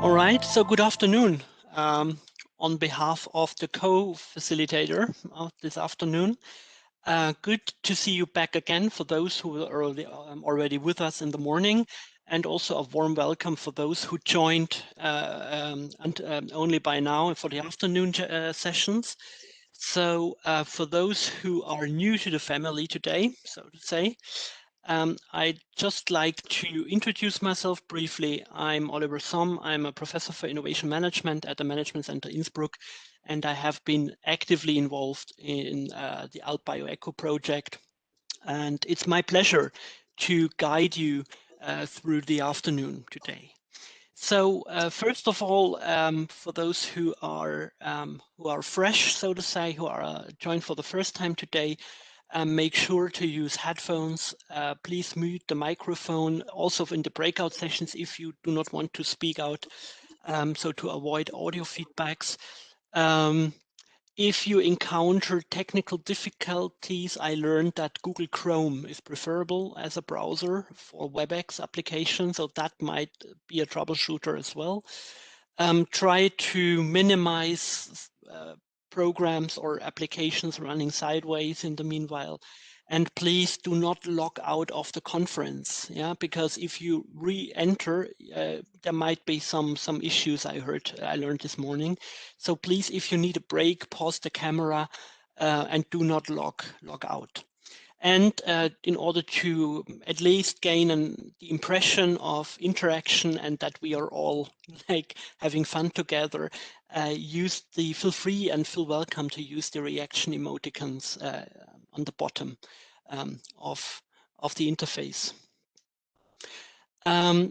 All right, so good afternoon. On behalf of the co-facilitator of this afternoon, good to see you back again for those who are already with us in the morning, and also a warm welcome for those who joined only by now for the afternoon sessions. So for those who are new to the family today, so to say, I'd just like to introduce myself briefly. I'm Oliver Somm. I'm a professor for innovation management at the Management Center Innsbruck, and I have been actively involved in the AlpBioEco project. And it's my pleasure to guide you through the afternoon today. So first of all, for those who are fresh, so to say, who are joined for the first time today, make sure to use headphones. Please mute the microphone also in the breakout sessions if you do not want to speak out, so to avoid audio feedbacks. If you encounter technical difficulties, I learned that Google Chrome is preferable as a browser for WebEx applications, so that might be a troubleshooter as well. Try to minimize programs or applications running sideways in the meanwhile. And please do not log out of the conference, yeah, because if you re-enter, there might be some issues I learned this morning. So please, if you need a break, pause the camera and do not log out. And in order to at least gain the impression of interaction and that we are all like having fun together, feel free and feel welcome to use the reaction emoticons on the bottom of the interface. In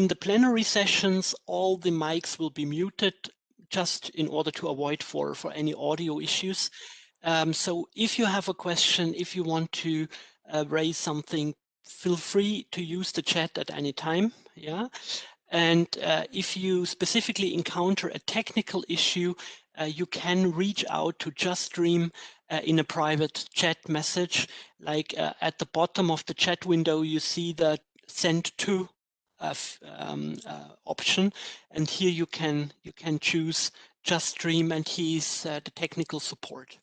the plenary sessions, all the mics will be muted just in order to avoid for any audio issues. So if you have a question, if you want to raise something, feel free to use the chat at any time. Yeah. And if you specifically encounter a technical issue, you can reach out to JustStream in a private chat message. Like at the bottom of the chat window, you see the send to option, and here you can choose JustStream, and he's the technical support.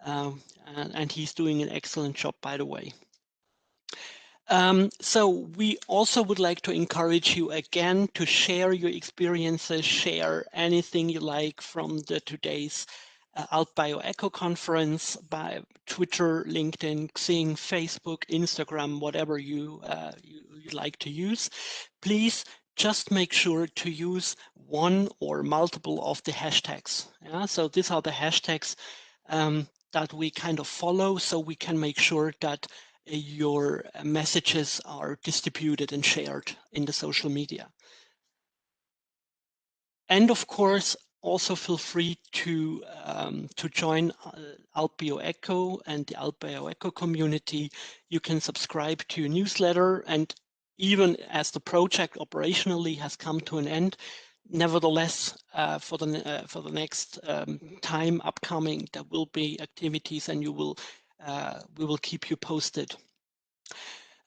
And he's doing an excellent job, by the way. So we also would like to encourage you again to share your experiences, share anything you like from today's AlpBioEco conference by Twitter, LinkedIn, Xing, Facebook, Instagram, whatever you like to use. Please just make sure to use one or multiple of the hashtags. Yeah? So these are the hashtags that we kind of follow, so we can make sure that your messages are distributed and shared in the social media. And of course, also feel free to join AlpBioEco and the AlpBioEco community. You can subscribe to a newsletter, and even as the project operationally has come to an end, nevertheless, for the next time upcoming, there will be activities, and we will keep you posted.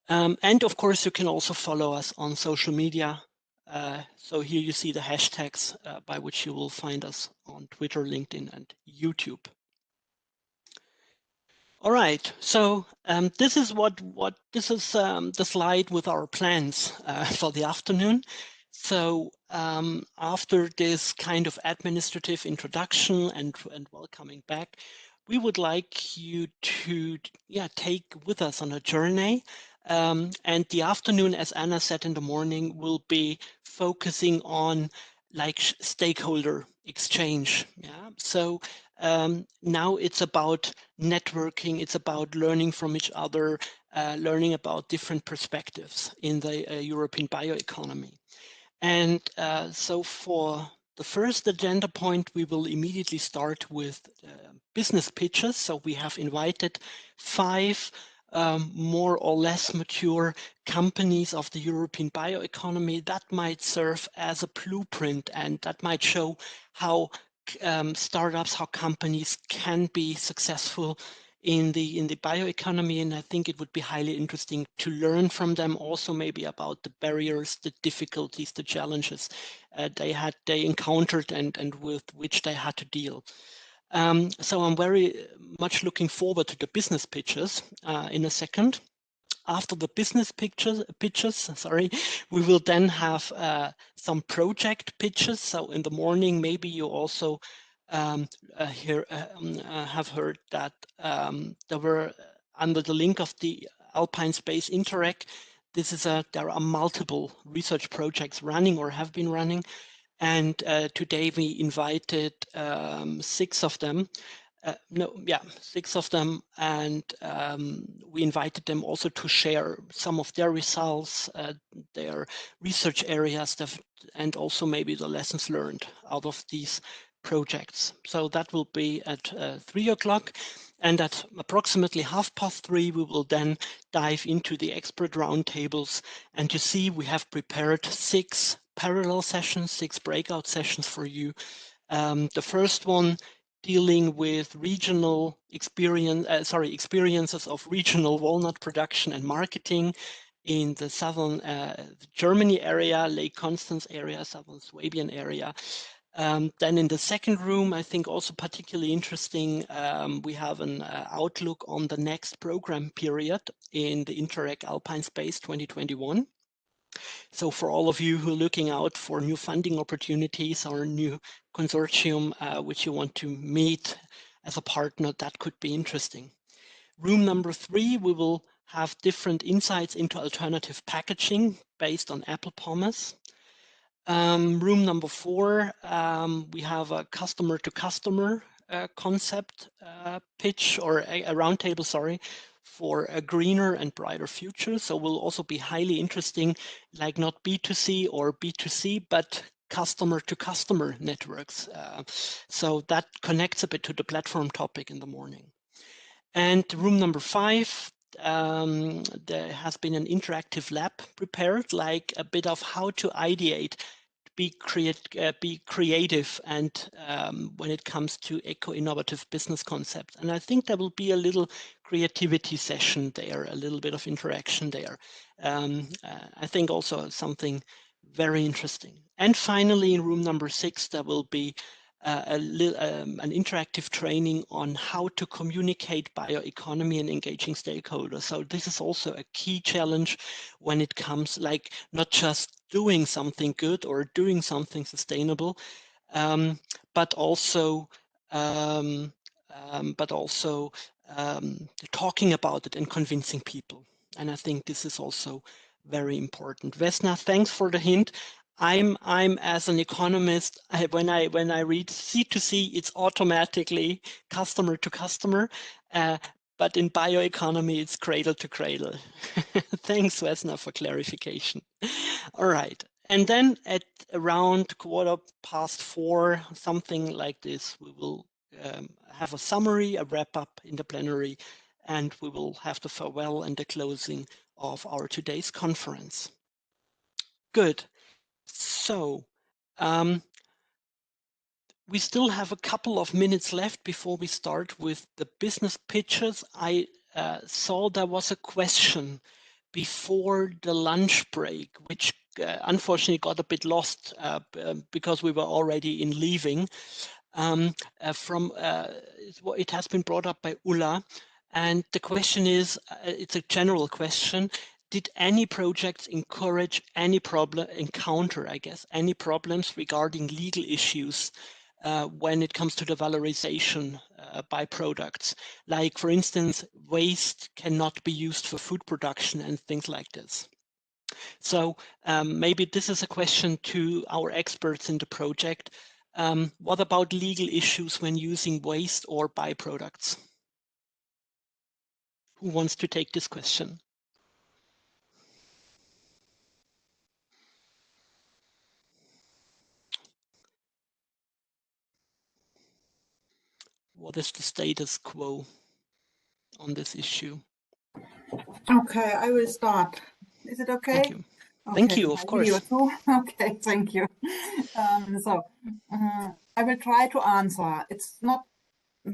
And of course, you can also follow us on social media. So here you see the hashtags by which you will find us on Twitter, LinkedIn, and YouTube. All right, so this is the slide with our plans for the afternoon. So after this kind of administrative introduction and welcoming back, we would like you to take with us on a journey. And the afternoon, as Anna said in the morning, will be focusing on like stakeholder exchange. Yeah. So now it's about networking, it's about learning from each other, learning about different perspectives in the European bioeconomy. And so for the first agenda point, we will immediately start with business pitches. So we have invited 5 more or less mature companies of the European bioeconomy that might serve as a blueprint, and that might show how startups, how companies can be successful in the bioeconomy, and I think it would be highly interesting to learn from them also maybe about the barriers, the difficulties, the challenges they encountered and with which they had to deal. So I'm very much looking forward to the business pitches in a second. After the business pitches, sorry, we will then have some project pitches. So in the morning, maybe you also have heard that there were under the link of the Alpine Space Interact. There are multiple research projects running or have been running, and today we invited 6 of them. 6 of them, and we invited them also to share some of their results, their research areas, and also maybe the lessons learned out of these projects. So that will be at 3 o'clock, and at approximately 3:30 we will then dive into the expert roundtables. And you see, we have prepared 6 parallel sessions, 6 breakout sessions for you. The first one dealing with regional experiences of regional walnut production and marketing in the southern Germany area, Lake Constance area, southern Swabian area. Then in the second room, I think also particularly interesting, we have an outlook on the next program period in the Interact Alpine Space 2021. So for all of you who are looking out for new funding opportunities or new consortium which you want to meet as a partner, that could be interesting. Room number 3, we will have different insights into alternative packaging based on apple pomace. Room number 4, we have a customer-to-customer concept pitch, or a roundtable, sorry, for a greener and brighter future. So will also be highly interesting, like not B2C or B2C, but customer-to-customer networks. So that connects a bit to the platform topic in the morning. And room number 5, there has been an interactive lab prepared, like a bit of how to ideate, be creative, and when it comes to eco-innovative business concepts. And I think there will be a little creativity session there, a little bit of interaction there. I think also something very interesting. And finally, in room number 6, there will be an interactive training on how to communicate bioeconomy and engaging stakeholders. So this is also a key challenge when it comes, like, not just doing something good or doing something sustainable, but also talking about it and convincing people. And I think this is also very important. Vesna, thanks for the hint. I'm as an economist, when I read C2C, it's automatically customer to customer, but in bioeconomy, it's cradle to cradle. Thanks, Vesna, for clarification. All right, and then at around 4:15, something like this, we will have a summary, a wrap-up in the plenary, and we will have the farewell and the closing of our today's conference. Good. So we still have a couple of minutes left before we start with the business pitches. I saw there was a question before the lunch break, which unfortunately got a bit lost because we were already in leaving. It has been brought up by Ulla, and the question is, it's a general question. Did any projects encounter any problems regarding legal issues when it comes to the valorization by products? Like, for instance, waste cannot be used for food production and things like this. So maybe this is a question to our experts in the project. What about legal issues when using waste or byproducts? Who wants to take this question? What is the status quo on this issue? Okay, I will start. Is it okay? Thank you. Thank you, of course. Video too. Okay, thank you. I will try to answer. It's not,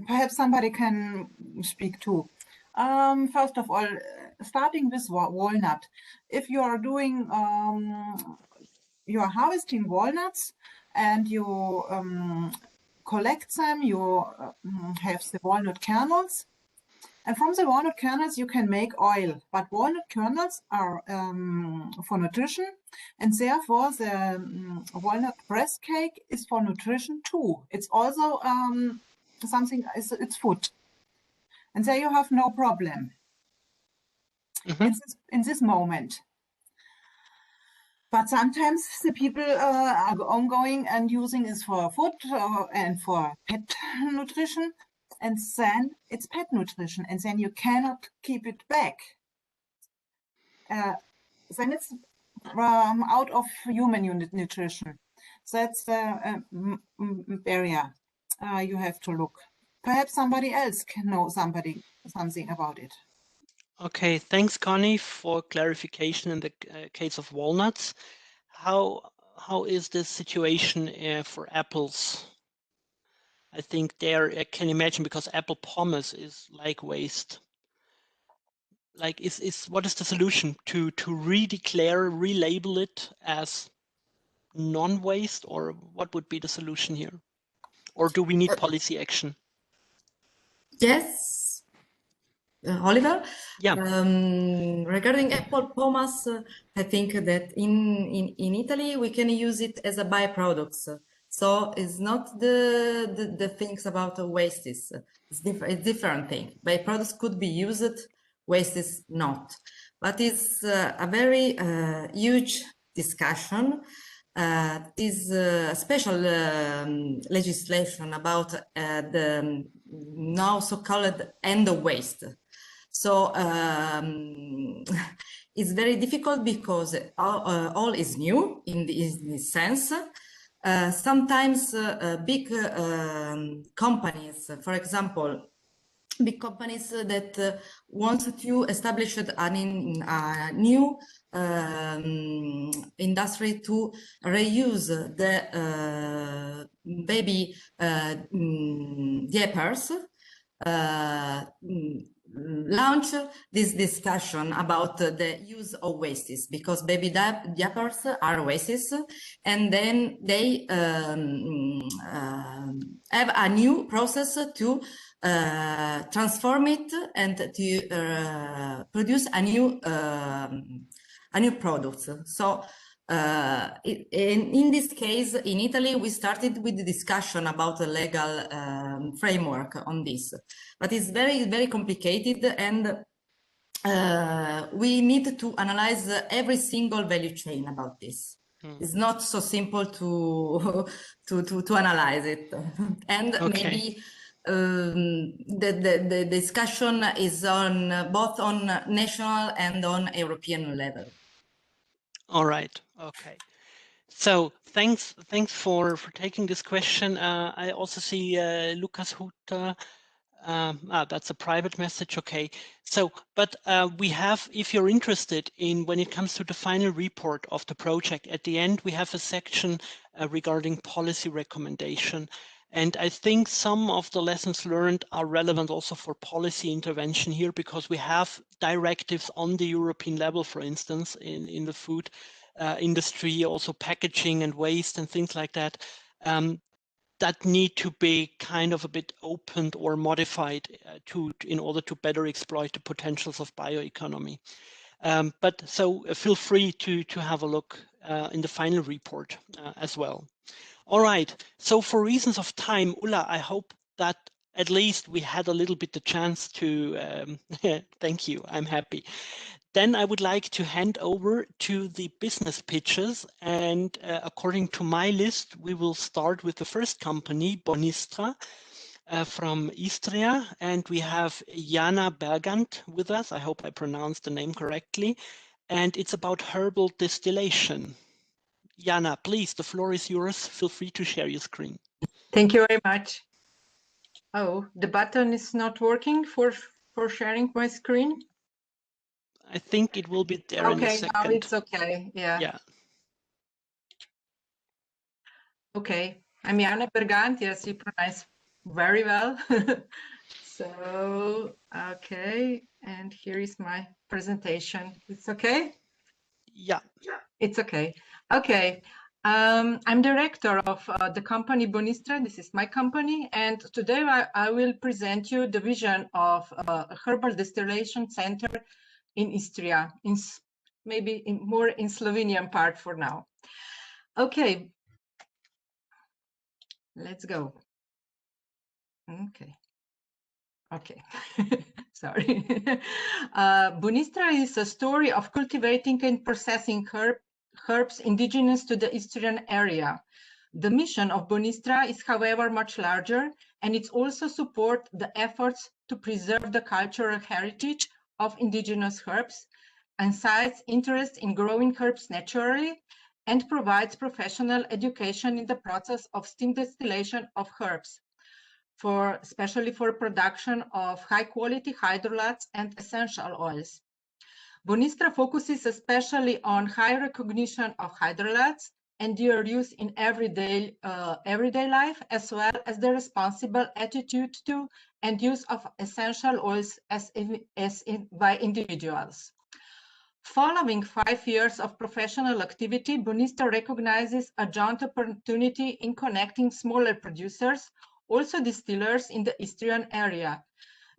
perhaps somebody can speak too. First of all, starting with walnut. If you are doing, you are harvesting walnuts and you collect them, you have the walnut kernels. And from the walnut kernels, you can make oil. But walnut kernels are for nutrition, and therefore the walnut breast cake is for nutrition too. It's also something, it's food. And there you have no problem in this moment. But sometimes the people are ongoing and using it for food and for pet nutrition. And then it's pet nutrition, and then you cannot keep it back. Then it's out of human nutrition. That's the barrier you have to look. Perhaps somebody else can know something about it. Okay, thanks, Connie, for clarification in the case of walnuts. How is this situation for apples? I think there I can imagine, because apple pomace is like waste. Like, what is the solution to redeclare, relabel it as non-waste, or what would be the solution here? Or do we need policy action? Yes, Oliver. Yeah. Regarding apple pomace, I think that in Italy we can use it as a byproduct. So it's not the things about wastes. It's different thing. Byproducts could be used, waste is not. But it's a very huge discussion. Is a special legislation about the now so-called end of waste. So it's very difficult because all is new in this sense. Sometimes big companies, for example, big companies that want to establish a new industry to reuse the baby diapers, launch this discussion about the use of wastes, because baby diapers are wastes, and then they have a new process to transform it and to produce a new product. So in this case, in Italy, we started with the discussion about the legal framework on this, but it's very, very complicated, and we need to analyze every single value chain about this. It's not so simple to analyze it, and maybe the discussion is on both on national and on European level. All right. Okay. So thanks for taking this question. I also see Lucas Hutter. That's a private message. Okay. So, but we have, if you're interested in when it comes to the final report of the project, at the end we have a section regarding policy recommendation. And I think some of the lessons learned are relevant also for policy intervention here, because we have directives on the European level, for instance, in the food industry, also packaging and waste and things like that, that need to be kind of a bit opened or modified in order to better exploit the potentials of bioeconomy. But so feel free to have a look in the final report as well. All right, so for reasons of time, Ulla, I hope that at least we had a little bit the chance to, thank you, I'm happy. Then I would like to hand over to the business pitches, and according to my list, we will start with the first company, Bonistra, from Istria, and we have Jana Bergant with us. I hope I pronounced the name correctly, and it's about herbal distillation. Jana, please, the floor is yours. Feel free to share your screen. Thank you very much. Oh, the button is not working for sharing my screen? I think it will be there in a Okay, now second. it's okay. Yeah. Yeah. Okay. I'm Jana Berganti, as you pronounce very well. So, okay. And here is my presentation. It's okay? Yeah. It's okay. Okay. I'm director of the company Bonistra. This is my company. And today I will present you the vision of a herbal distillation center in Istria, maybe more in Slovenian part for now. Okay. Let's go. Okay. Okay. Sorry. Bonistra is a story of cultivating and processing herbs indigenous to the Istrian area. The mission of Bonistra is, however, much larger, and it also supports the efforts to preserve the cultural heritage of indigenous herbs, incites interest in growing herbs naturally, and provides professional education in the process of steam distillation of herbs, especially for production of high-quality hydrolates and essential oils. Bonistra focuses especially on high recognition of hydrolates and their use in everyday life, as well as the responsible attitude to and use of essential oils by individuals. Following 5 years of professional activity, Bonistra recognizes a joint opportunity in connecting smaller producers, also distillers in the Istrian area.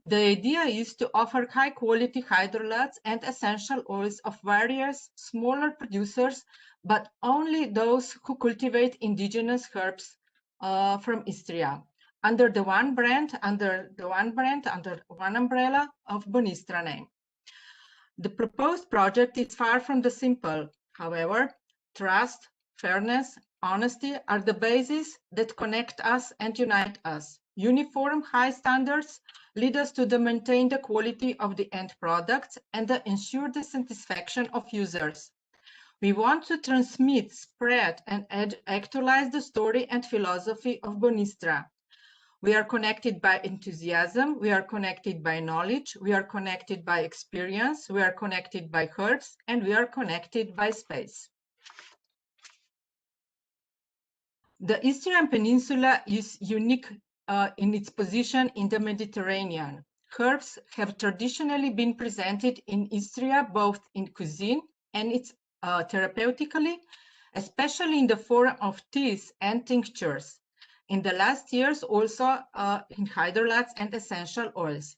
The idea is to offer high-quality hydrolates and essential oils of various smaller producers, but only those who cultivate indigenous herbs from Istria, under one umbrella of Bonistra name. The proposed project is far from the simple. However, trust, fairness, honesty are the basis that connect us and unite us. Uniform high standards lead us to maintain the quality of the end products and ensure the satisfaction of users. We want to transmit, spread, and actualize the story and philosophy of Bonistra. We are connected by enthusiasm, we are connected by knowledge, we are connected by experience, we are connected by herbs, and we are connected by space. The Istrian Peninsula is unique in its position in the Mediterranean. Herbs have traditionally been presented in Istria both in cuisine and therapeutically, especially in the form of teas and tinctures. In the last years, also in hydrolates and essential oils.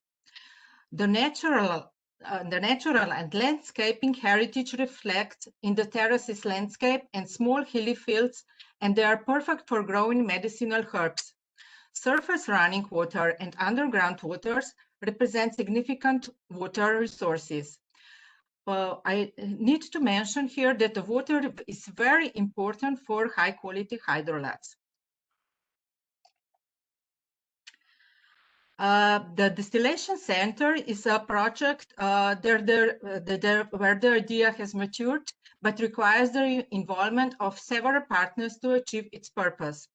The natural and landscaping heritage reflect in the terraces landscape and small hilly fields, and they are perfect for growing medicinal herbs. Surface running water and underground waters represent significant water resources. I need to mention here that the water is very important for high quality hydrolates. The distillation center is a project where the idea has matured, but requires the involvement of several partners to achieve its purpose.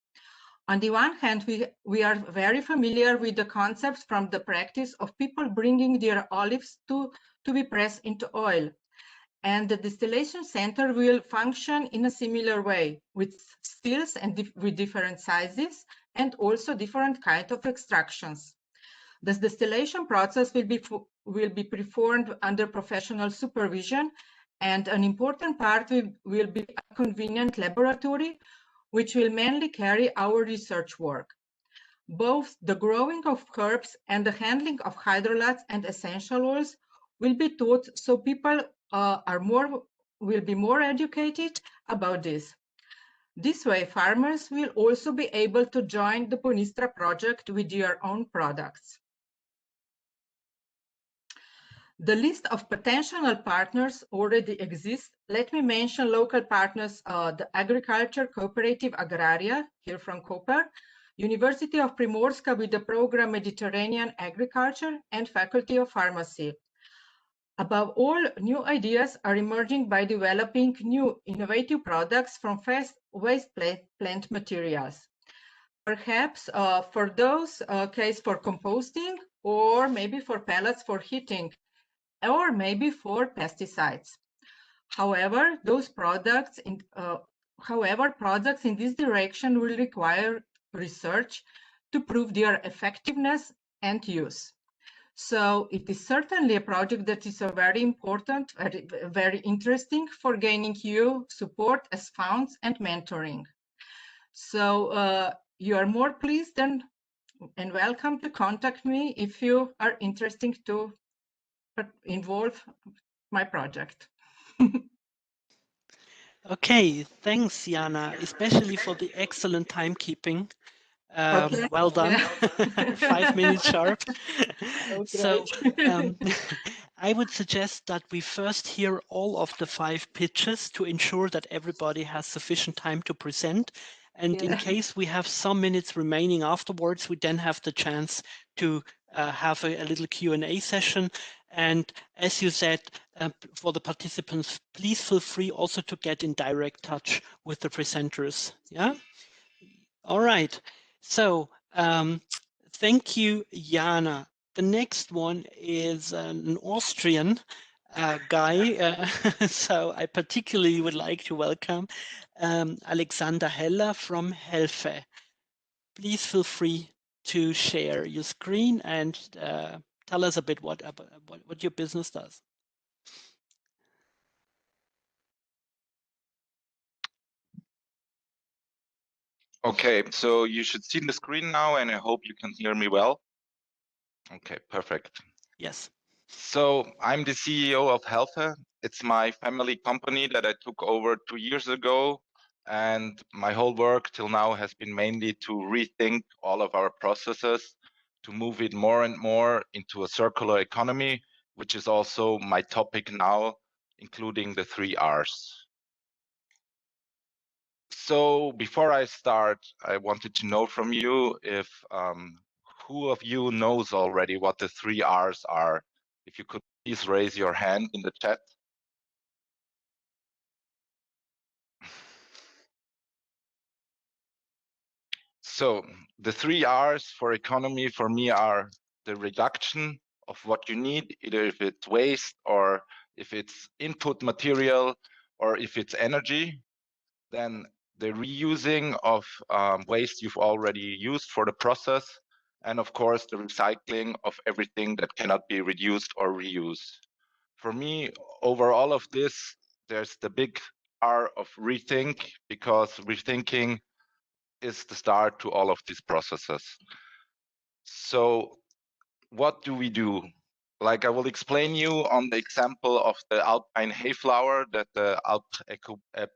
On the one hand, we are very familiar with the concepts from the practice of people bringing their olives to be pressed into oil. And the distillation center will function in a similar way, with stills and with different sizes and also different kinds of extractions. This distillation process will be performed under professional supervision, and an important part will be a convenient laboratory, which will mainly carry our research work. Both the growing of herbs and the handling of hydrolates and essential oils will be taught, so people will be more educated about this. This way, farmers will also be able to join the Bonistra project with their own products. The list of potential partners already exists. Let me mention local partners, the Agriculture Cooperative Agraria, here from Koper, University of Primorska with the program Mediterranean Agriculture, and Faculty of Pharmacy. Above all, new ideas are emerging by developing new innovative products from waste plant materials. Perhaps for those case for composting, or maybe for pellets for heating. or maybe for pesticides. However, products in this direction will require research to prove their effectiveness and use. So it is certainly a project that is very important, very interesting for gaining EU support as funds and mentoring. So you are more pleased and welcome to contact me if you are interested to involve my project. Okay, thanks, Jana, especially for the excellent timekeeping. Okay. Well done, Yeah. 5 minutes sharp. So Great. I would suggest that we first hear all of the 5 pitches to ensure that everybody has sufficient time to present. And in Yeah. case we have some minutes remaining afterwards, we then have the chance to have a little Q&A session. And as you said, for the participants, please feel free also to get in direct touch with the presenters. Yeah. All right. So thank you, Jana. The next one is an Austrian guy. So I particularly would like to welcome Alexander Heller from Helfe. Please feel free to share your screen and tell us a bit what your business does. Okay, so you should see the screen now, and I hope you can hear me well. Okay, perfect. Yes. So I'm the CEO of Helfe. It's my family company that I took over 2 years ago, and my whole work till now has been mainly to rethink all of our processes, to move it more and more into a circular economy, which is also my topic now, including the 3 Rs. So before I start, I wanted to know from you if who of you knows already what the 3 Rs are. If you could please raise your hand in the chat. So the 3 Rs for economy for me are the reduction of what you need, either if it's waste or if it's input material or if it's energy. Then the reusing of waste you've already used for the process, and of course the recycling of everything that cannot be reduced or reused. For me, over all of this, there's the big R of rethink, because rethinking is the start to all of these processes. So what do we do? Like I will explain you on the example of the Alpine hay flower that the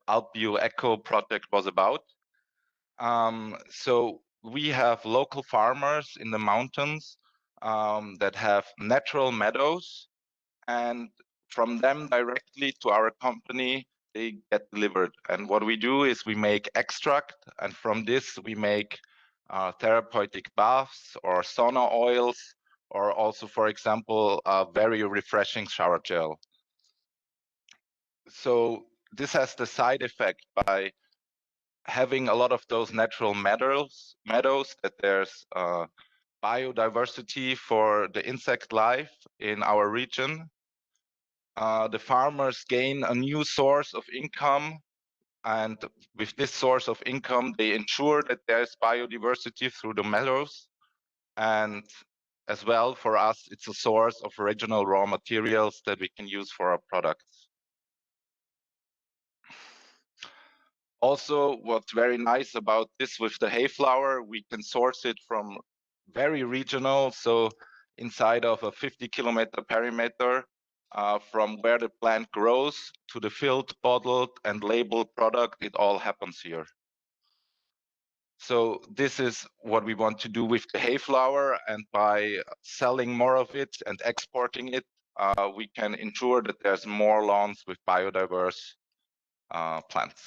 AlpBioEco project was about. So we have local farmers in the mountains that have natural meadows, and from them directly to our company, they get delivered. And what we do is we make extract, and from this we make therapeutic baths or sauna oils, or also, for example, a very refreshing shower gel. So this has the side effect by having a lot of those natural meadows that there's biodiversity for the insect life in our region. The farmers gain a new source of income, and with this source of income, they ensure that there's biodiversity through the meadows. And as well, for us, it's a source of original raw materials that we can use for our products. Also, what's very nice about this with the hay flower, we can source it from very regional, so inside of a 50-kilometer perimeter, from where the plant grows to the filled, bottled, and labeled product, it all happens here. So this is what we want to do with the hay flower, and by selling more of it and exporting it, we can ensure that there's more lawns with biodiverse plants.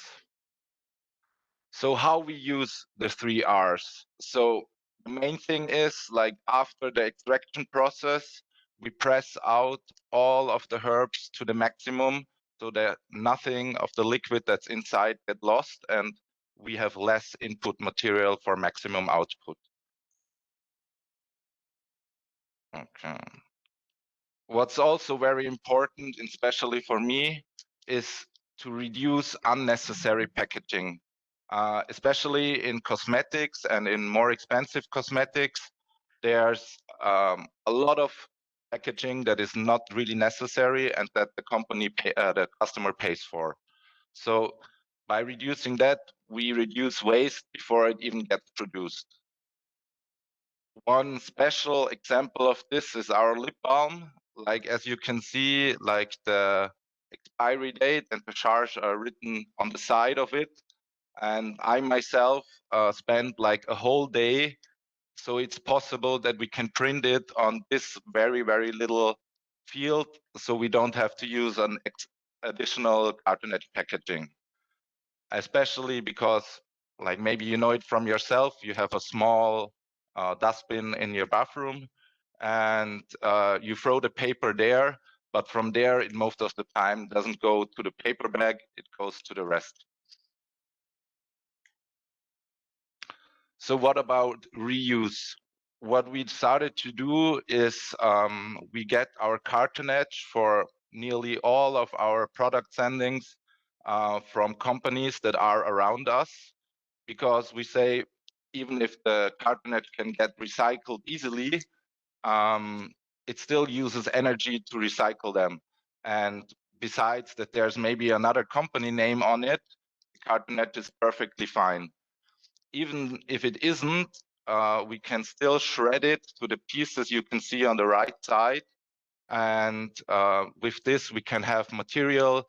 So how we use the 3 Rs. So the main thing is, like, after the extraction process, we press out all of the herbs to the maximum so that nothing of the liquid that's inside get lost, and we have less input material for maximum output. Okay. What's also very important, especially for me, is to reduce unnecessary packaging, especially in cosmetics and in more expensive cosmetics. There's a lot of packaging that is not really necessary and that the customer pays for. So by reducing that, we reduce waste before it even gets produced. One special example of this is our lip balm. Like, as you can see, like the expiry date and the charge are written on the side of it. And I myself spent like a whole day. So it's possible that we can print it on this very, very little field. So we don't have to use an additional cartonage packaging. Especially because, like, maybe you know it from yourself, you have a small dustbin in your bathroom and you throw the paper there, but from there it most of the time doesn't go to the paper bag, it goes to the rest. So what about reuse? What we started to do is we get our cartonage for nearly all of our product sendings from companies that are around us, because we say even if the cartonage can get recycled easily, it still uses energy to recycle them. And besides that, there's maybe another company name on it, the cartonage is perfectly fine. Even if it isn't, we can still shred it to the pieces you can see on the right side. And with this, we can have material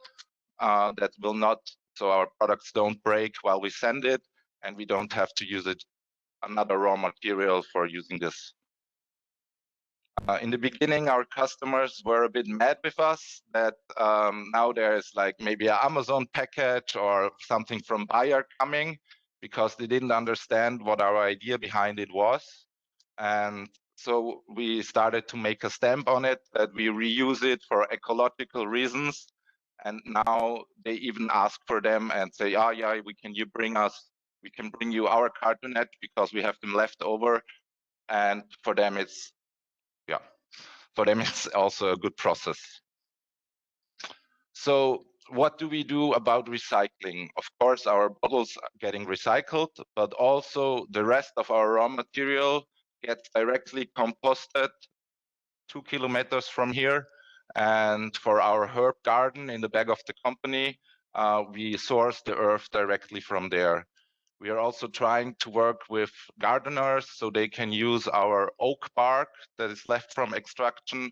that will not, so our products don't break while we send it, and we don't have to use it another raw material for using this. In the beginning, our customers were a bit mad with us that now there's like maybe an Amazon package or something from Bayer coming, because they didn't understand what our idea behind it was. And so we started to make a stamp on it that we reuse it for ecological reasons. And now they even ask for them and say, oh yeah, we can bring you our cartonage because we have them left over. And for them it's also a good process. So what do we do about recycling? Of course, our bottles are getting recycled, but also the rest of our raw material gets directly composted 2 kilometers from here. And for our herb garden in the back of the company, we source the earth directly from there. We are also trying to work with gardeners so they can use our oak bark that is left from extraction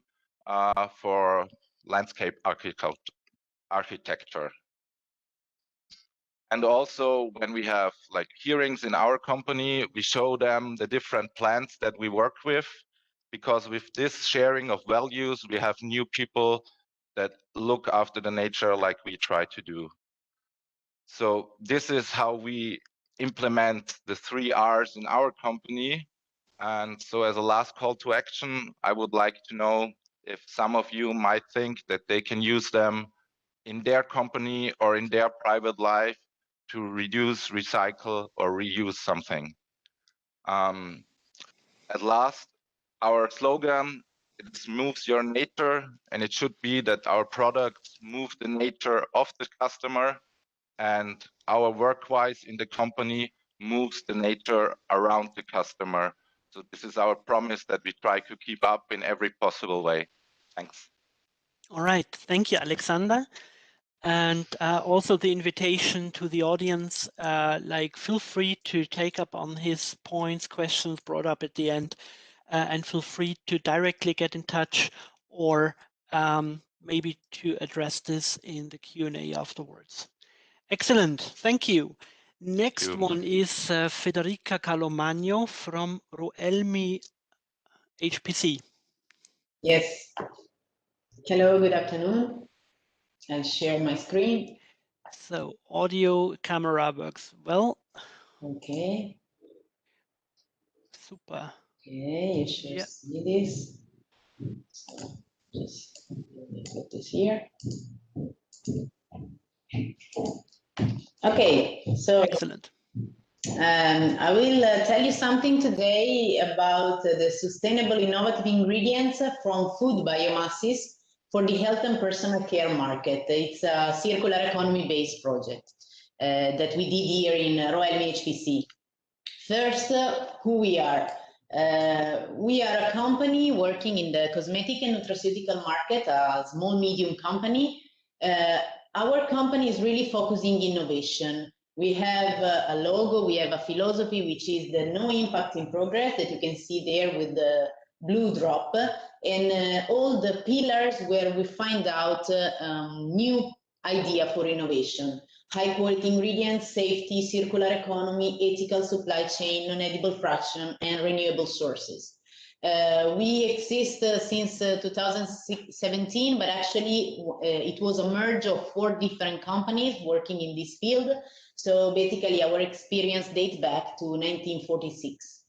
for landscape architecture. And also when we have like hearings in our company, we show them the different plants that we work with, because with this sharing of values, we have new people that look after the nature like we try to do. So this is how we implement the 3 R's in our company. And so as a last call to action, I would like to know if some of you might think that they can use them in their company or in their private life to reduce, recycle, or reuse something. At last, our slogan, it moves your nature, and it should be that our products move the nature of the customer, and our work-wise in the company moves the nature around the customer. So this is our promise that we try to keep up in every possible way. Thanks. All right, thank you, Alexander. And also the invitation to the audience, like feel free to take up on his points, questions brought up at the end, and feel free to directly get in touch or maybe to address this in the Q&A afterwards. Excellent, thank you. Next one is Federica Calomagno from Roelmi HPC. Yes. Hello, good afternoon. I'll share my screen. So audio camera works well. Okay. Super. Okay, you should see this. So just put this here. Okay, so excellent. I will tell you something today about the sustainable innovative ingredients from food biomasses for the health and personal care market. It's a circular economy based project that we did here in Royal HPC. First, who we are. We are a company working in the cosmetic and nutraceutical market, a small medium company. Our company is really focusing innovation. We have a logo, we have a philosophy, which is the no impact in progress that you can see there with the blue drop, and all the pillars where we find out new idea for innovation. High quality ingredients, safety, circular economy, ethical supply chain, non-edible fraction, and renewable sources. We exist since 2017, but actually it was a merge of 4 different companies working in this field. So basically our experience dates back to 1946.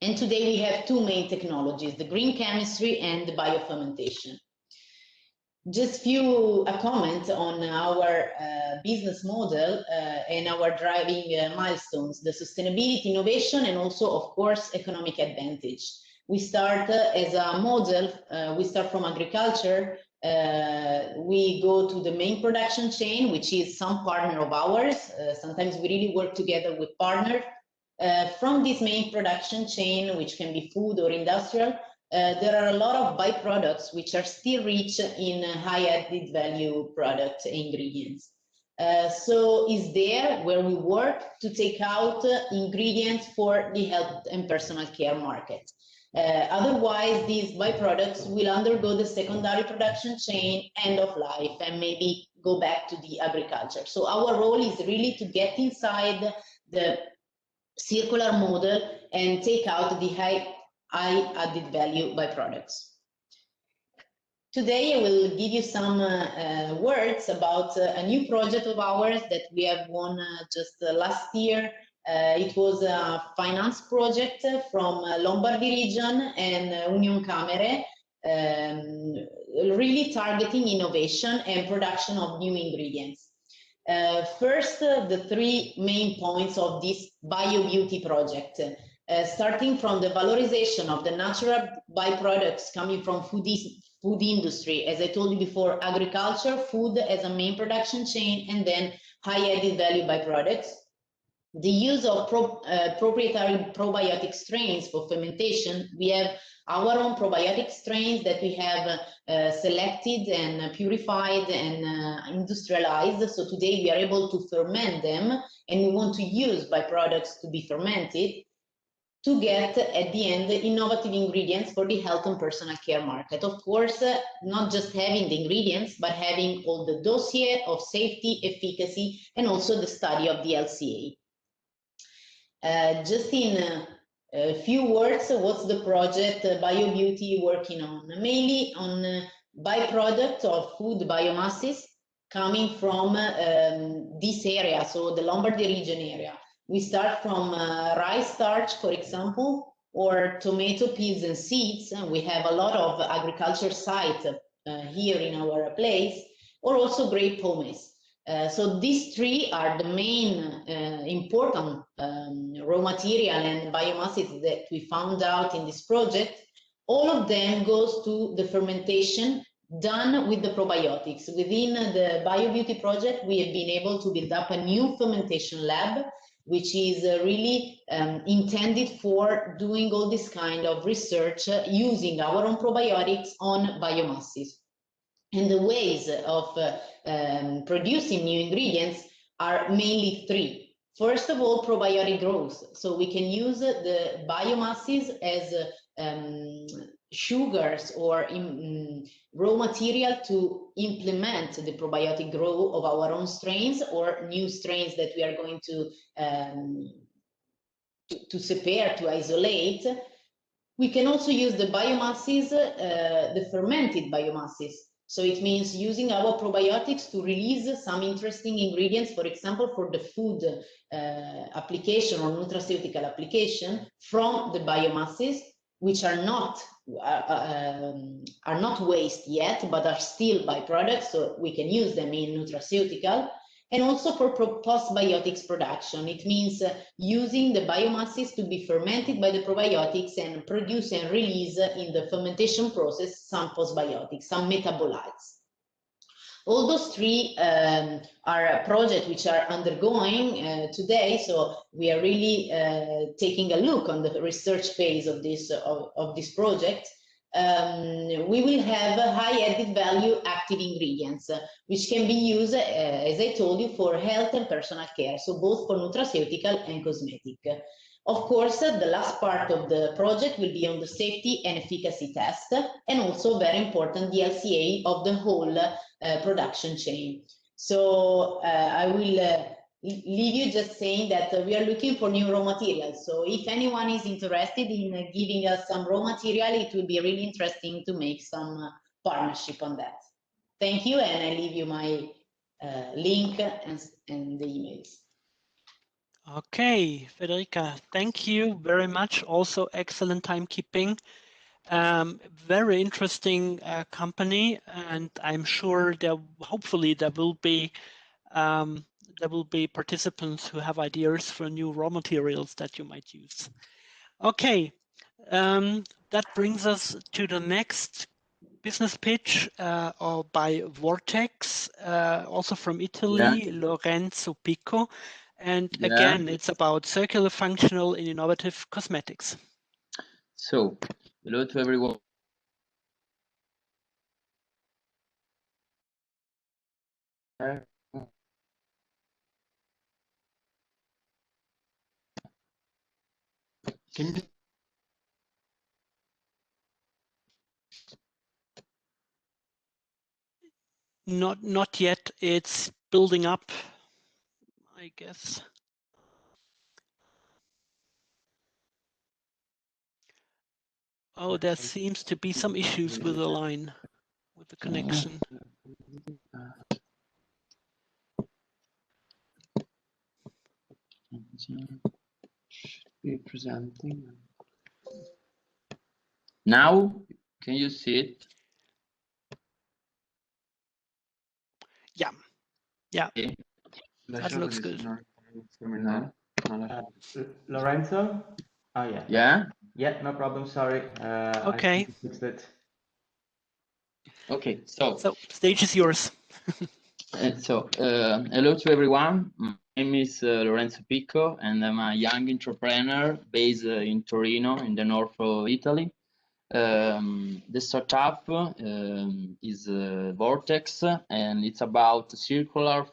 And today we have 2 main technologies, the green chemistry and the biofermentation. Just a comment on our business model and our driving milestones, the sustainability, innovation, and also, of course, economic advantage. We start as a model, we start from agriculture, we go to the main production chain, which is some partner of ours. Sometimes we really work together with partners. From this main production chain, which can be food or industrial, there are a lot of byproducts which are still rich in high added value product ingredients. So is there where we work to take out ingredients for the health and personal care market. Otherwise, these byproducts will undergo the secondary production chain, end of life, and maybe go back to the agriculture. So our role is really to get inside the circular model and take out the high added value byproducts. Today I will give you some words about a new project of ours that we have won just last year. It was a finance project from Lombardy region and Union Camere, really targeting innovation and production of new ingredients. First, the 3 main points of this bio-beauty project. Starting from the valorization of the natural byproducts coming from food industry, as I told you before, agriculture, food as a main production chain, and then high added value byproducts. The use of proprietary probiotic strains for fermentation. We have our own probiotic strains that we have selected and purified and industrialized. So today we are able to ferment them, and we want to use byproducts to be fermented to get at the end innovative ingredients for the health and personal care market. Of course, not just having the ingredients, but having all the dossier of safety, efficacy, and also the study of the LCA. Just in a few words, what's the project BioBeauty working on? Mainly on byproducts of food biomasses coming from this area, so the Lombardy region area. We start from rice starch, for example, or tomato peels and seeds. And we have a lot of agriculture sites here in our place, or also grape pomace. So these 3 are the main important raw material and biomasses that we found out in this project. All of them goes to the fermentation done with the probiotics. Within the BioBeauty project, we have been able to build up a new fermentation lab, which is really intended for doing all this kind of research using our own probiotics on biomasses. And the ways of producing new ingredients are mainly 3. First of all, probiotic growth. So we can use the biomasses as sugars or raw material to implement the probiotic growth of our own strains or new strains that we are going to separe, to isolate. We can also use the biomasses, the fermented biomasses. So it means using our probiotics to release some interesting ingredients, for example, for the food application or nutraceutical application from the biomasses, which are not waste yet, but are still byproducts, so we can use them in nutraceutical. and also for postbiotics production. It means using the biomasses to be fermented by the probiotics and produce and release in the fermentation process some postbiotics, some metabolites. All those three are projects which are undergoing today, so we are really taking a look on the research phase of this project. We will have high added value active ingredients, which can be used, as I told you, for health and personal care, so both for nutraceutical and cosmetic. Of course, the last part of the project will be on the safety and efficacy test, and also very important, the LCA of the whole production chain. So I will leave you just saying that we are looking for new raw materials. So if anyone is interested in giving us some raw material, it will be really interesting to make some partnership on that. Thank you, and I leave you my link and the emails. Okay, Federica, thank you very much. Also, excellent timekeeping. Very interesting company, and I'm sure hopefully there will be participants who have ideas for new raw materials that you might use. Okay, that brings us to the next business pitch by Vortex, also from Italy, Lorenzo Pico. And again, it's about circular, functional, and innovative cosmetics. So, hello to everyone. Can you... Not yet. It's building up, I guess. Oh, there seems to be some issues with the line, with the connection. Be presenting. Now, can you see it? Yeah, yeah, Okay. that looks good. Lorenzo? Oh, yeah. Yeah? Yeah, no problem. Sorry. Okay. I fixed it. Okay, so stage is yours. Hello to everyone. My name is Lorenzo Pico, and I'm a young entrepreneur based in Torino, in the north of Italy. The startup is Vortex, and it's about circular.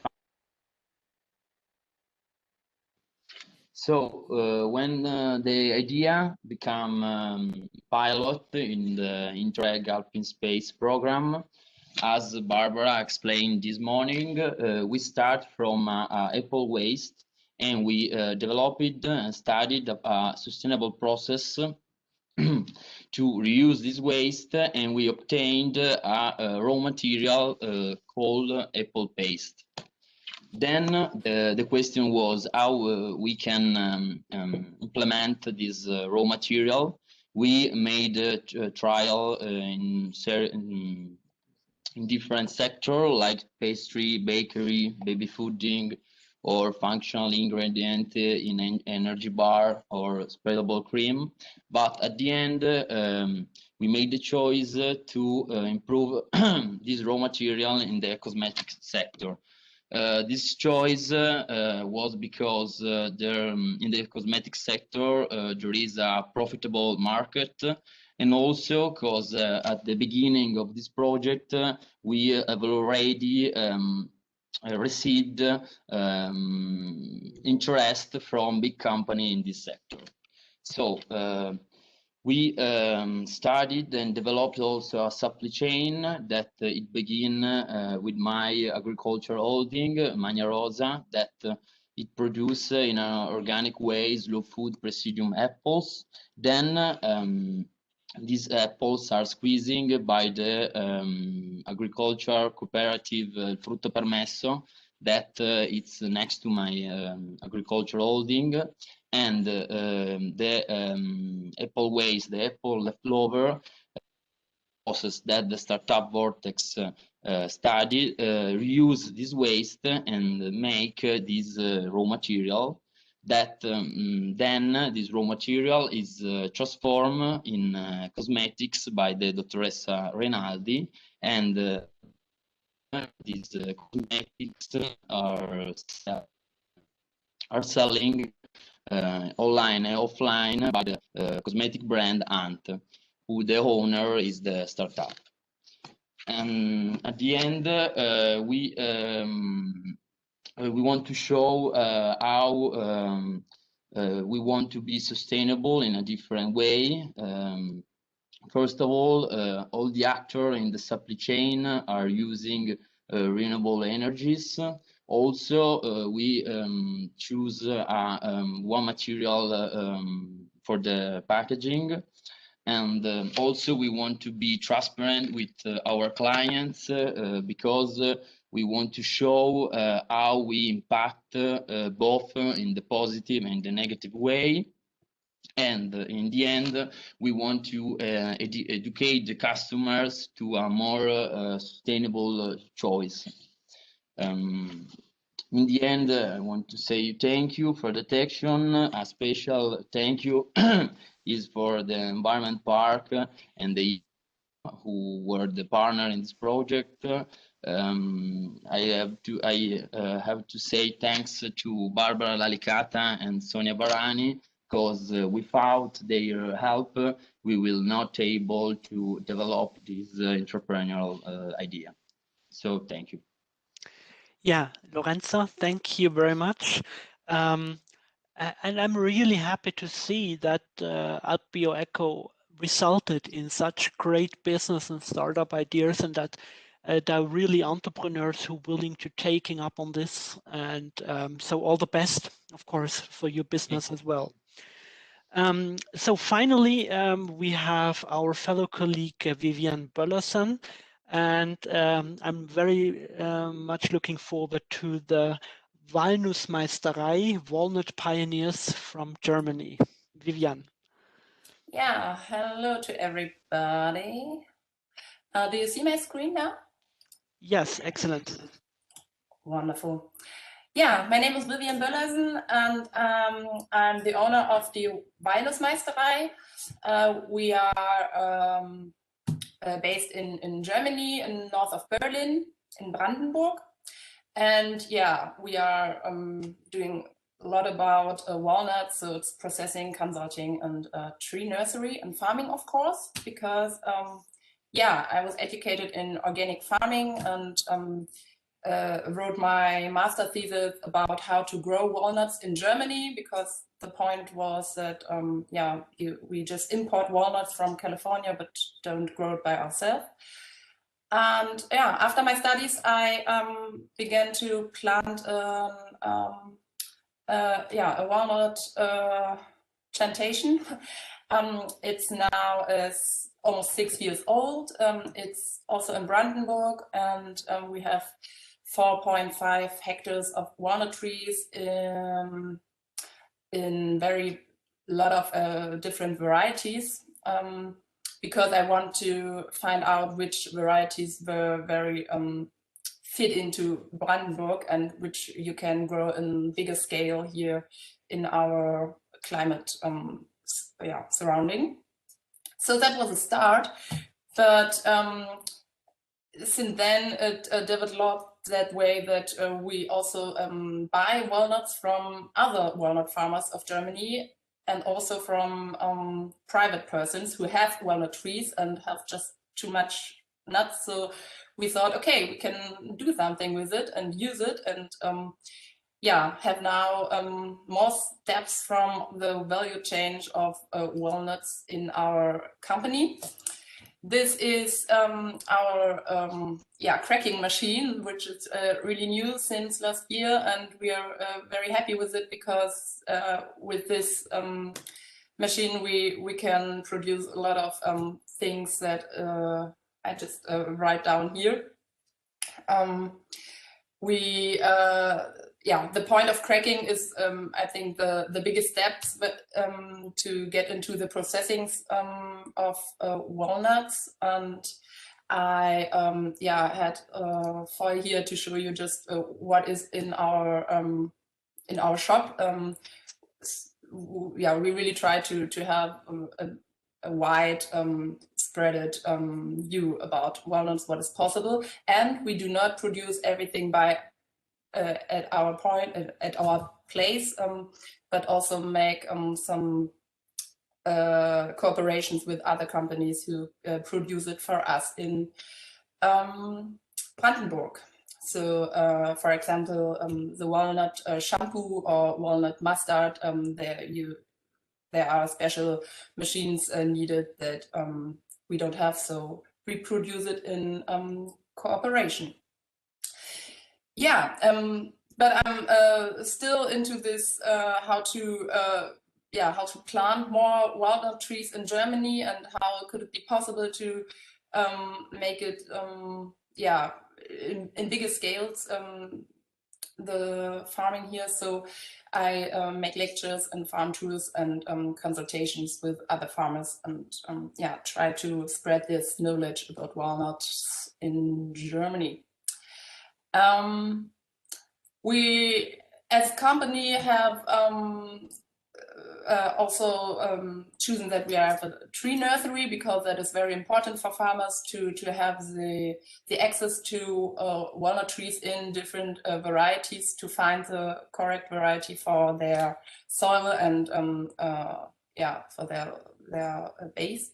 So when the idea became pilot in the Interreg Alpine Space program, as Barbara explained this morning, we start from apple waste, and we developed and studied a sustainable process to reuse this waste, and we obtained a raw material called apple paste. Then the question was how we can implement this raw material. We made a trial in different sectors like pastry, bakery, baby fooding, or functional ingredient in energy bar or spreadable cream. But at the end, we made the choice to improve this raw material in the cosmetics sector. This choice was because in the cosmetics sector there is a profitable market, and also because at the beginning of this project we have already received interest from big company in this sector. So we started and developed also a supply chain that it began with my agriculture holding, Magna Rosa, that it produces in an organic way slow food presidium apples. Then these apples are squeezing by the agriculture cooperative Frutto Permesso that it's next to my agriculture holding. And the apple waste, the apple leftover process that the startup Vortex study, reuse this waste and make this raw material that then this raw material is transformed in cosmetics by the Dottoressa Rinaldi, and these cosmetics are selling online and offline by the cosmetic brand Ant, who the owner is the startup. And at the end, we want to show how we want to be sustainable in a different way. First of all the actors in the supply chain are using renewable energies. Also, we choose one material for the packaging. And also we want to be transparent with our clients because we want to show how we impact both in the positive and the negative way. And in the end, we want to educate the customers to a more sustainable choice. In the end, I want to say thank you for the attention. A special thank you is for the Environment Park and the who were the partner in this project. I have to say thanks to Barbara Lalicata and Sonia Barani, because without their help, we will not able to develop this entrepreneurial idea. So thank you. Yeah, Lorenzo, thank you very much. And I'm really happy to see that AlpBioEco resulted in such great business and startup ideas, and that there are really entrepreneurs who are willing to taking up on this. And so all the best, of course, for your business as well. So finally, we have our fellow colleague, Vivian Böllersen. And I'm very much looking forward to the Walnussmeisterei, Walnut Pioneers from Germany. Vivian. Yeah, hello to everybody. Do you see my screen now? Yes, excellent. Wonderful. Yeah, my name is Vivian Böllersen, and I'm the owner of the Walnussmeisterei. We are based in Germany, in north of Berlin, in Brandenburg. And yeah, we are doing a lot about walnuts, so it's processing, consulting, and tree nursery and farming, of course, because yeah, I was educated in organic farming and wrote my master thesis about how to grow walnuts in Germany, because the point was that yeah, we just import walnuts from California but don't grow it by ourselves. And yeah, after my studies, I began to plant yeah, a walnut plantation. It's now almost 6 years old. It's also in Brandenburg, and we have 4.5 hectares of walnut trees in very lot of different varieties. Because I want to find out which varieties were very fit into Brandenburg and which you can grow in bigger scale here in our climate yeah, surrounding. So that was a start, but since then it developed that way that we also buy walnuts from other walnut farmers of Germany, and also from private persons who have walnut trees and have just too much nuts. So we thought, okay, we can do something with it and use it, and yeah, have now more steps from the value chain of walnuts in our company. This is our yeah, cracking machine, which is really new since last year, and we are very happy with it, because with this machine we can produce a lot of things that I just write down here. Yeah, the point of cracking is I think the biggest steps, but to get into the processing of walnuts. And I had foil here to show you just what is in our shop. We really try to have a wide spreaded view about walnuts, what is possible, and we do not produce everything by at our place, but also make some cooperations with other companies who produce it for us in Brandenburg. So, for example, the walnut shampoo or walnut mustard, there are special machines needed that we don't have, so we produce it in cooperation. Yeah, but I'm still into this how to plant more walnut trees in Germany, and how could it be possible to make it in bigger scales, the farming here. So I make lectures and farm tours and consultations with other farmers, and try to spread this knowledge about walnuts in Germany. We as a company have also chosen that we have a tree nursery, because that is very important for farmers to have the access to walnut trees in different varieties, to find the correct variety for their soil and for their base.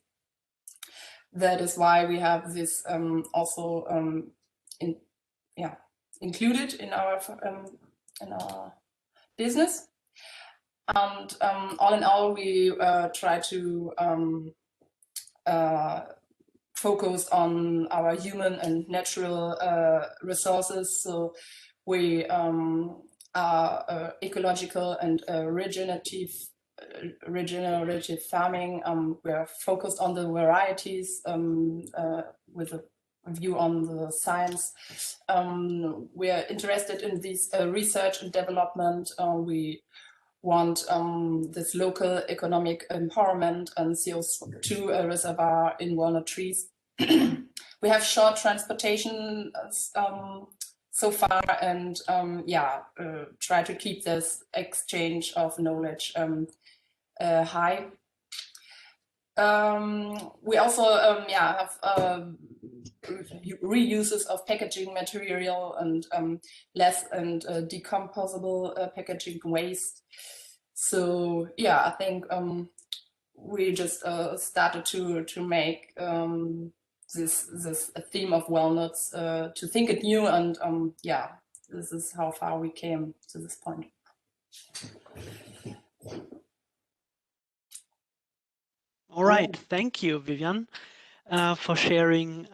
That is why we have this also included in our business. And all in all, we try to focus on our human and natural resources. So we are ecological and regenerative farming. We are focused on the varieties with a view on the science. We are interested in this research and development. We want this local economic empowerment and CO2 reservoir in walnut trees. We have short transportation so far, and try to keep this exchange of knowledge high. We also have reuses of packaging material and less and decomposable packaging waste. So I think we just started to make this theme of walnuts, to think it new, and this is how far we came to this point. All right, thank you, Vivian, for sharing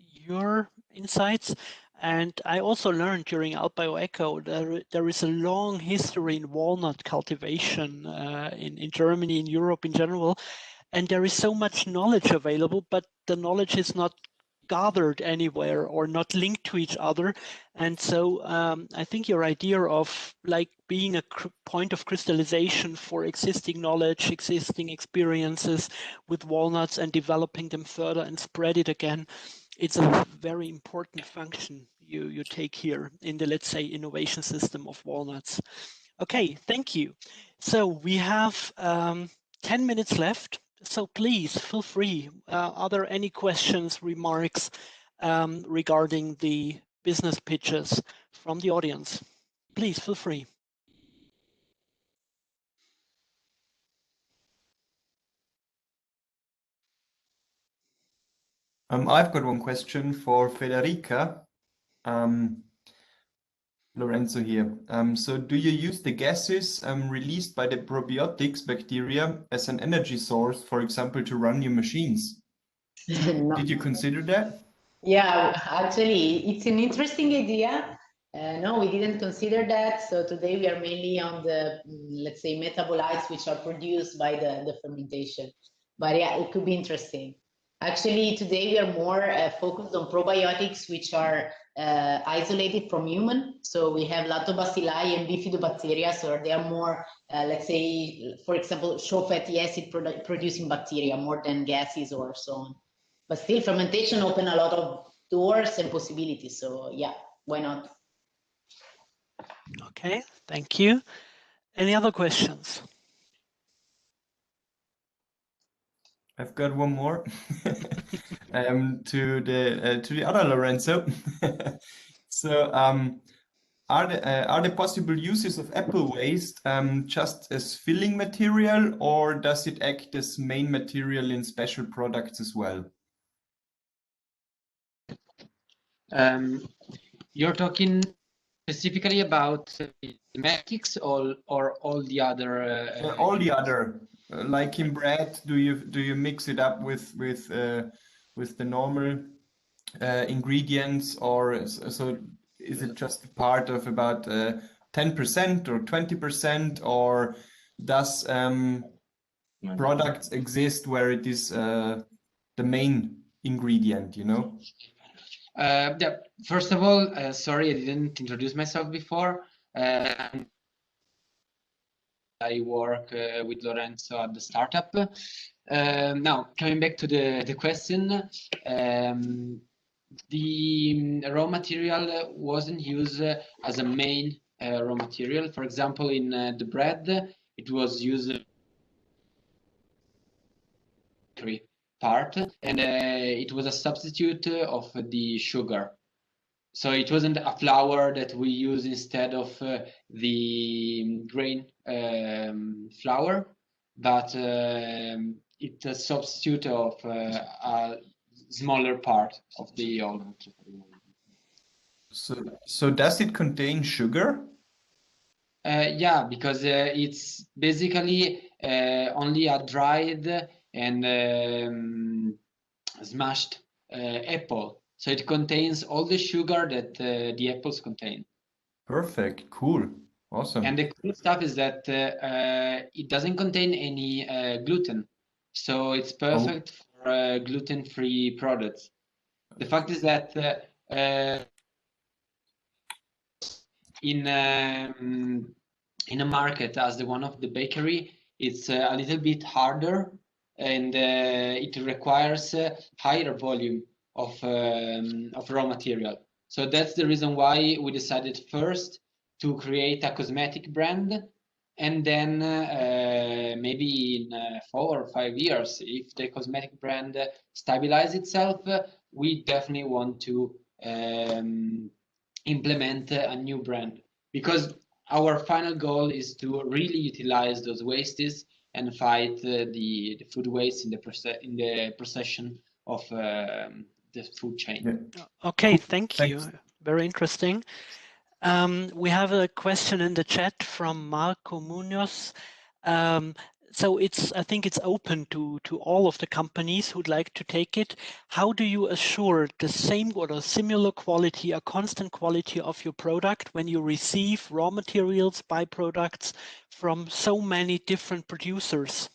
your insights. And I also learned during AlpBioEco there is a long history in walnut cultivation in Germany, in Europe in general, and there is so much knowledge available, but the knowledge is not gathered anywhere or not linked to each other. And so I think your idea of like being a point of crystallization for existing knowledge, existing experiences with walnuts, and developing them further and spread it again, it's a very important function you take here in the, let's say, innovation system of walnuts. Okay, thank you. So we have 10 minutes left. So please feel free. Are there any questions, remarks regarding the business pitches from the audience? Please feel free. I've got one question for Federica. Lorenzo here. So do you use the gases released by the probiotics bacteria as an energy source, for example, to run your machines? No. Did you consider that? Yeah, actually, it's an interesting idea. No, we didn't consider that. So today we are mainly on the, let's say, metabolites which are produced by the fermentation. But yeah, it could be interesting. Actually, today we are more focused on probiotics, which are isolated from human. So we have lactobacilli and bifidobacteria. So they are more, let's say, for example, short fatty acid producing bacteria more than gases or so on. But still, fermentation open a lot of doors and possibilities. So yeah, why not? Okay, thank you. Any other questions? I've got one more to the other Lorenzo. So are the possible uses of apple waste just as filling material, or does it act as main material in special products as well? You're talking specifically about cosmetics or all the other All the other, like in bread, do you mix it up with the normal ingredients, or so is it just part of about 10% or 20%, or does products exist where it is the main ingredient, you know? Yeah, first of all, sorry, I didn't introduce myself before. I work with Lorenzo at the startup. Now, coming back to the question, the raw material wasn't used as a main raw material. For example, in the bread, it was used part, and it was a substitute of the sugar. So it wasn't a flour that we use instead of the grain flour, but it's a substitute of a smaller part of the old. So does it contain sugar? Yeah, because it's basically only a dried and smashed apple. So it contains all the sugar that the apples contain. Perfect, cool, awesome. And the cool stuff is that it doesn't contain any gluten. So it's perfect for gluten-free products. The fact is that in a market as the one of the bakery, it's a little bit harder, and it requires higher volume of raw material. So that's the reason why we decided first to create a cosmetic brand, and then maybe in 4 or 5 years, if the cosmetic brand stabilizes itself, we definitely want to implement a new brand, because our final goal is to really utilize those wastes and fight the food waste in the procession of the food chain. Okay, thank you. Very interesting. We have a question in the chat from Marco Munoz. So I think it's open to all of the companies who'd like to take it. How do you assure the same or a similar quality, a constant quality of your product when you receive raw materials, byproducts from so many different producers?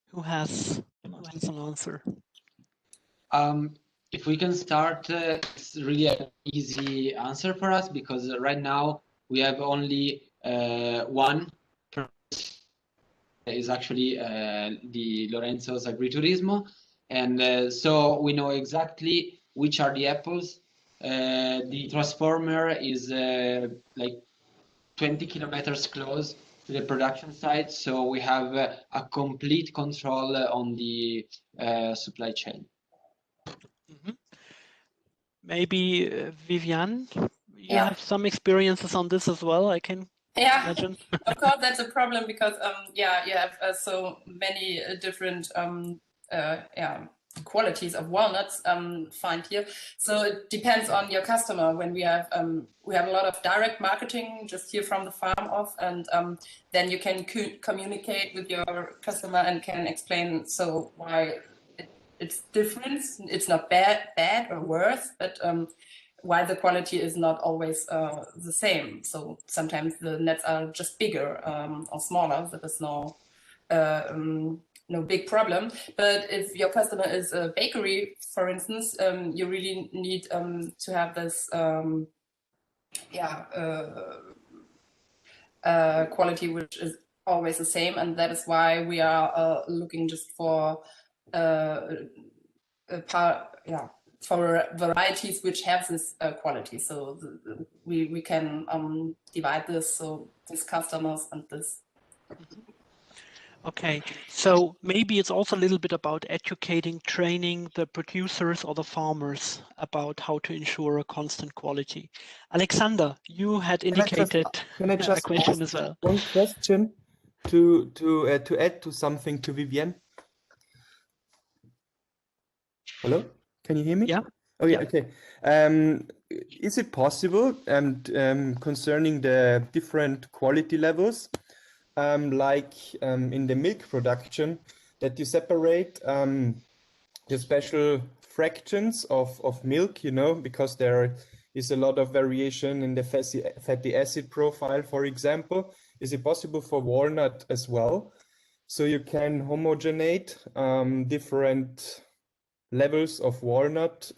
Who has an answer? If we can start, it's really an easy answer for us, because right now we have only one is actually the Lorenzo's Agriturismo, and so we know exactly which are the apples. The transformer is like 20 kilometers close to the production site, so we have a complete control on the supply chain. Mm-hmm. Maybe Viviane, you have some experiences on this as well, I can imagine. Of course, that's a problem, because you have so many different qualities of walnuts find here. So it depends on your customer. When we have a lot of direct marketing just here from the farm off, and then you can communicate with your customer and can explain why it's different. It's not bad or worse, but why the quality is not always the same. So sometimes the nets are just bigger or smaller. There is no big problem. But if your customer is a bakery, for instance, you really need to have this quality which is always the same, and that is why we are looking just for for varieties which have this quality. So we can divide this, so these customers and this. Okay, so maybe it's also a little bit about educating, training the producers or the farmers about how to ensure a constant quality. Alexander, you had indicated Can I just a question ask as well. one question to add to something to Vivienne? Hello, can you hear me? Yeah. Oh yeah, Yeah. okay. Is it possible, concerning the different quality levels, like in the milk production, that you separate the special fractions of milk, you know, because there is a lot of variation in the fatty acid profile, for example. Is it possible for walnut as well? So you can homogenate different levels of walnut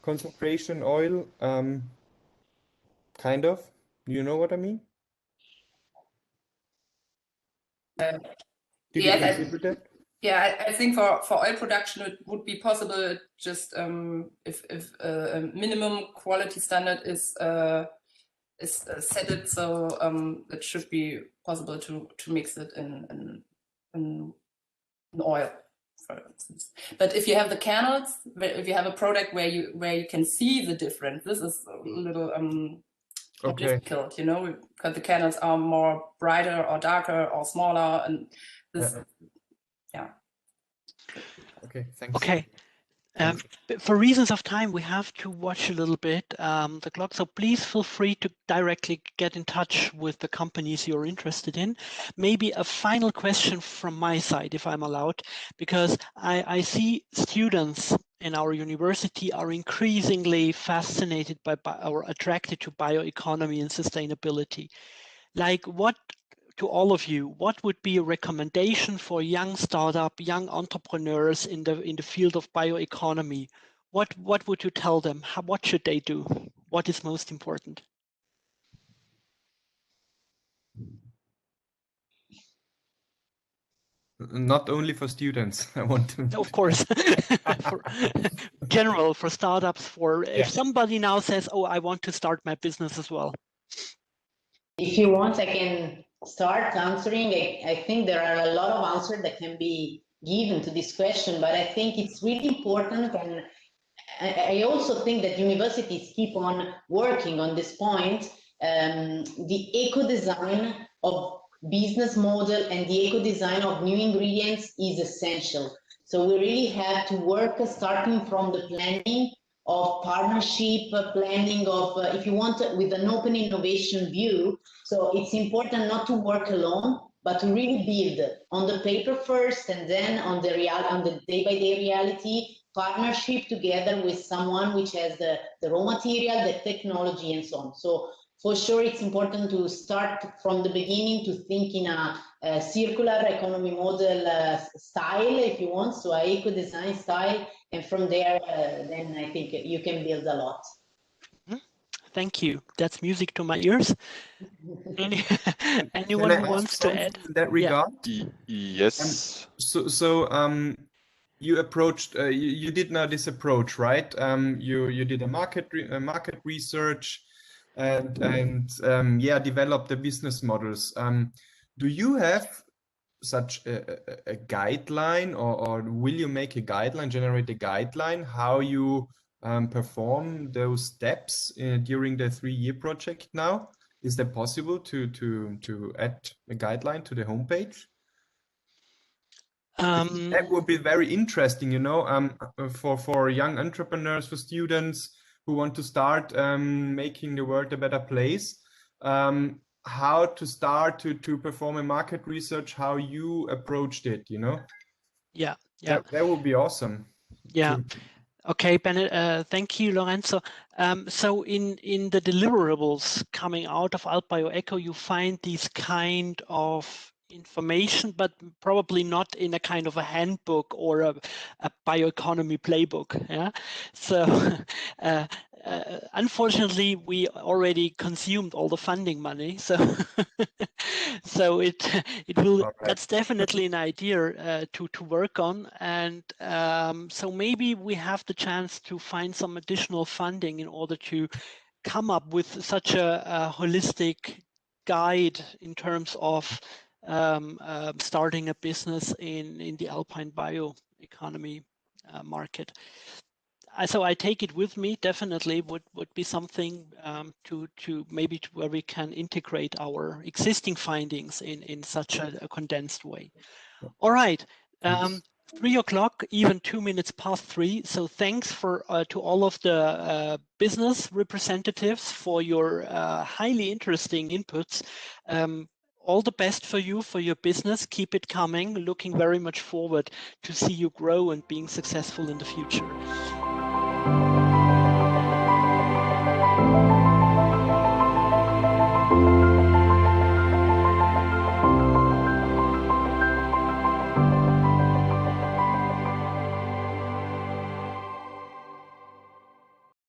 concentration oil, kind of. You know what I mean? Did you Yes, consider that? yeah, I think for oil production it would be possible just if a minimum quality standard is set it, so it should be possible to mix it in oil, for instance. But if you have the kernels, if you have a product where you can see the difference, this is a little difficult, you know, because the kernels are more brighter or darker or smaller, and this, yeah. Okay, thanks. Okay. For reasons of time, we have to watch a little bit the clock. So please feel free to directly get in touch with the companies you're interested in. Maybe a final question from my side, if I'm allowed, because I see students in our university are increasingly fascinated by or attracted to bioeconomy and sustainability. Like, what, to all of you, what would be a recommendation for young startup, young entrepreneurs in the field of bioeconomy? What would you tell them? What should they do? What is most important? Not only for students, I want to. Of course, for general, for startups, for if somebody now says, oh, I want to start my business as well. If you want, I can start answering. I think there are a lot of answers that can be given to this question, but I think it's really important, and I also think that universities keep on working on this point. The eco-design of business model and the eco-design of new ingredients is essential. So we really have to work starting from the planning of partnership, planning of, if you want, with an open innovation view. So it's important not to work alone, but to really build on the paper first, and then on the day-by-day reality, partnership together with someone which has the raw material, the technology, and so on. So for sure, it's important to start from the beginning to think in a circular economy model style, if you want, so a eco-design style, and from there, then I think you can build a lot. Thank you. That's music to my ears. Anyone who wants to add? In that regard? Yeah. Yes. So you approached, you did now this approach, right? You did a market research and yeah, developed the business models. Do you have such a guideline, or will you make a guideline, generate a guideline, how you perform those steps during the 3-year project now? Is that possible to add a guideline to the homepage? That would be very interesting, you know, for young entrepreneurs, for students who want to start making the world a better place. How to start to perform a market research, how you approached it, you know? Yeah. That would be awesome. Yeah. Okay, Bennett, thank you, Lorenzo. So in the deliverables coming out of AlpBioEco, you find these kind of information, but probably not in a kind of a handbook or a bioeconomy playbook. Yeah. So unfortunately, we already consumed all the funding money. So So it will. All right. That's definitely an idea to work on, and so maybe we have the chance to find some additional funding in order to come up with such a holistic guide in terms of starting a business in the Alpine bioeconomy market. So I take it with me. Definitely would be something to maybe to where we can integrate our existing findings in such a condensed way. All right. 3 o'clock, even 2 minutes past 3. So thanks for to all of the business representatives for your highly interesting inputs. All the best for you, for your business. Keep it coming. Looking very much forward to see you grow and being successful in the future.